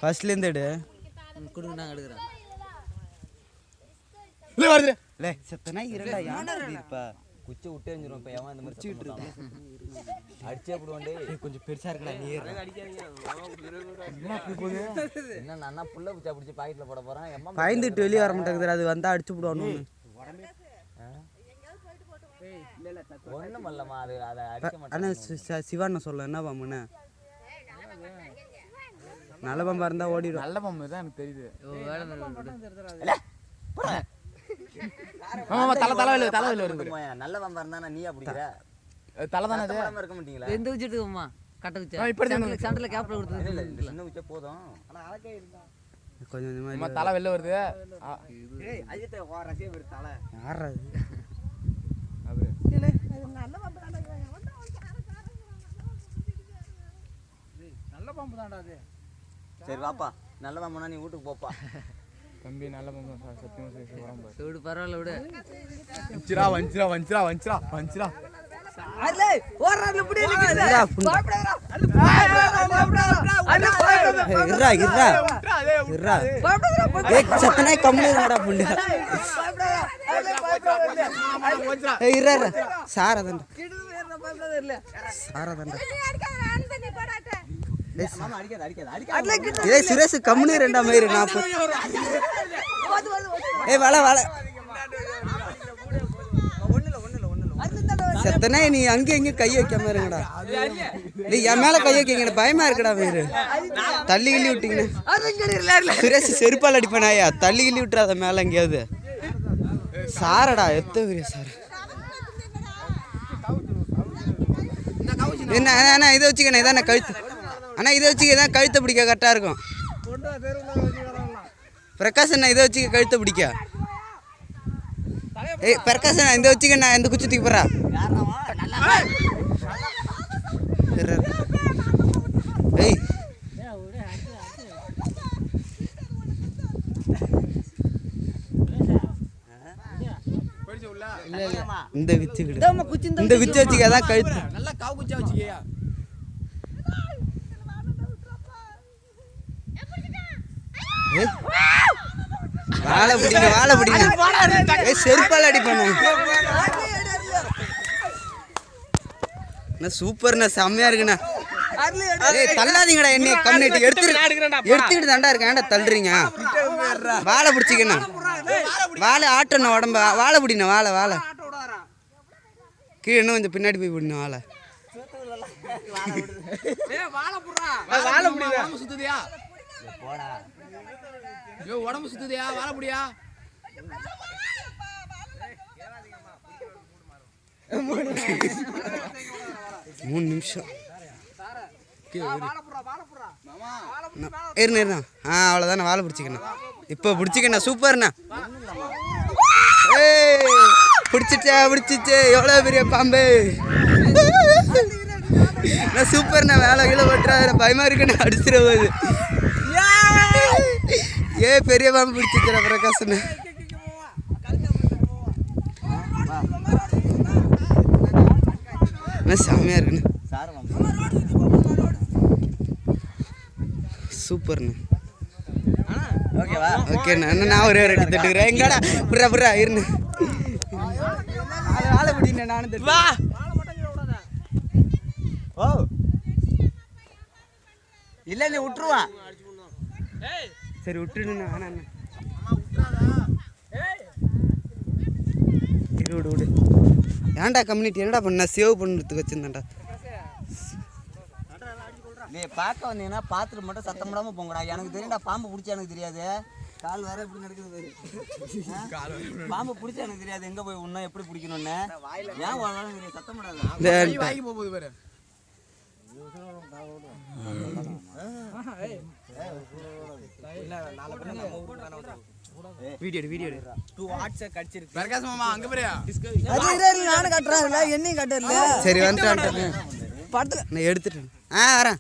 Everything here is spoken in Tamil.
ஃபர்ஸ்ட்லேருந்து எடு கொடுங்க நான் எடுக்கிறேன். இல்லை வருது இல்லை செத்தனா இரண்டா யானை இருப்பா குச்சி விட்டு எஞ்சிரும். இப்போ எவன் இந்த மாதிரி குச்சி விட்டுருக்கு அடிச்சே போடுவாண்டே. கொஞ்சம் பெருசாக இருக்கலாம் நீ என்ன அண்ணா புள்ள குச்சா பிடிச்சி பாக்கெட்டில் போட போகிறான். பயந்துட்டு வெளியே வர மாட்டேங்குது. அது வந்தால் அடிச்சு விடுவானு ஒன்றும் இல்லைம்மா. அது அதை அடிக்க மாட்டேன். ஆனால் சிவாண்ணா சொல்ல என்ன பாம்புன்னு நல்ல பாம்பா இருந்தால் ஓடிடும். நல்ல பாம்பு தான் எனக்கு தெரியுது. தலை வருது. நல்ல பாம்பா இருந்தா நீயா பிடிக்கிற தலை தானே இருக்க மாட்டீங்களா? எந்த குச்சி எடுத்துக்கோமா கட்ட குச்சி இப்படி சென்டர்ல கேப்ல கொடுத்து இல்லை இந்த சின்ன குச்சா போதும். கொஞ்சம் கொஞ்சமாக தலை வெளில வருது. யாரா நல்ல பாம்பு தான்டா அது. சரி வாப்பா, நல்ல பாம்புனா நீ வீட்டுக்கு போப்பா. தம்பி நல்ல பாம்பு சத்தியமா உடம்பு விடு பரவாயில்ல விடு. வஞ்சிரா சத்தனா கம்மி புண்டு சாரதண்டா சுரேஷ் கம்முனு ரெண்டா மயிறு 40 வள வள செத்தனே நீ அங்கேயும் இங்கேயும் கை வைக்காம இருங்கடா. நீ என் மேல கை வைக்கீங்க பயமா இருக்குடா மயிறு. தள்ளி கிள்ளி விட்டீங்கன்னா சுரேஷ் செருப்பால் அடிப்பேனாயா. தள்ளி கிள்ளி விட்டுறாத மேல எங்கேயாவது. சாரடா எத்த சார் என்ன இதை வச்சுக்கண்ணே. இதானே கழுத்து அண்ணா இதை வச்சுக்க. இதான் கழுத்தை பிடிக்க கரெக்டாக இருக்கும். பிரகாஷ் அண்ணா இதை வச்சுக்க கழுத்தை பிடிக்க. ஏய் பிரகாஷ் அண்ணா இதை வச்சுக்கண்ணா. இந்த குச்சி தூக்கி போறா. ஏய் இந்த குச்சி இந்த குச்சி வச்சுக்க. அதான் கழுத்து நல்லா காவு குச்சா வச்சுக்கியா. வாழை பிடிங்க செருப்பால் அடிப்பேன். சூப்பர்ண்ணா செம்மையா இருக்குண்ணா. தள்ளாதீங்கடா என்னை கம்யூனிட்டி எடுத்துக்கிட்டு தாண்டா இருக்கேன். ஏன்டா தள்ளுறீங்க? வாழை பிடிச்சிக்கண்ணா. வாழை ஆட்டணும் உடம்ப. வாழை பிடிண்ணா. வாழை கீழே இன்னும் கொஞ்சம் பின்னாடி போய் பிடிணும். வாழை சுத்துதியா உடம்பு சுத்துதியா வாழ முடியா. 3 நிமிஷம் இருண்ணா. அவ்வளோதானே. வாழை பிடிச்சிக்கண்ணா. இப்போ பிடிச்சிக்கண்ணா. சூப்பர்ண்ணா. பிடிச்சிச்சே எவ்வளோ பெரிய பாம்பு. சூப்பர்ண்ணா. வேலை கீழே பட்டுறாரு. பயமா இருக்குண்ணா. அடிச்சிட போகுது. பெரிய பாம்பு பிடிச்சிக்கிற பிரகாஷ். செம்மையா இருக்குண்ணா. சூப்பர்ண்ணா. ஓகேண்ணா. நான் ஒரே ரெடி தட்டுக்கிறேன். எங்கடா புறா இருண்ணா. வாழை பிடிண்ணா. நானும் வா. ஓ இல்லை நீ விட்டுருவான். சரி விட்டுடுண்ணா. வேணாண்ணா விடு. ஏன்டா கம்யூனிட்டி என்னடா பண்ண சேவ் பண்ணுறதுக்கு வச்சுருந்தாண்டா. நீ பார்க்க வந்தீங்கன்னா பார்த்துட்டு மட்டும் சத்தம் போடாமல் போங்கடா. எனக்கு தெரியும்டா பாம்பு பிடிச்சா எனக்கு தெரியாது. கால் வேற எப்படி நடக்குது. பாம்பு பிடிச்சா எனக்கு தெரியாது. எங்கே போய் உன்ன எப்படி பிடிக்கணும்னு ஏன் தெரியும். சத்தம் போடாது. Video 2 watts கடிச்சிருக்கு. பிரகாஷ் மாமா அங்க பாரு. நானும் கட்டுறேன். என்னையும் கட்டல. சரி வந்துட்டேன். படத்துல நான் எடுத்துட்டேன். வரேன்.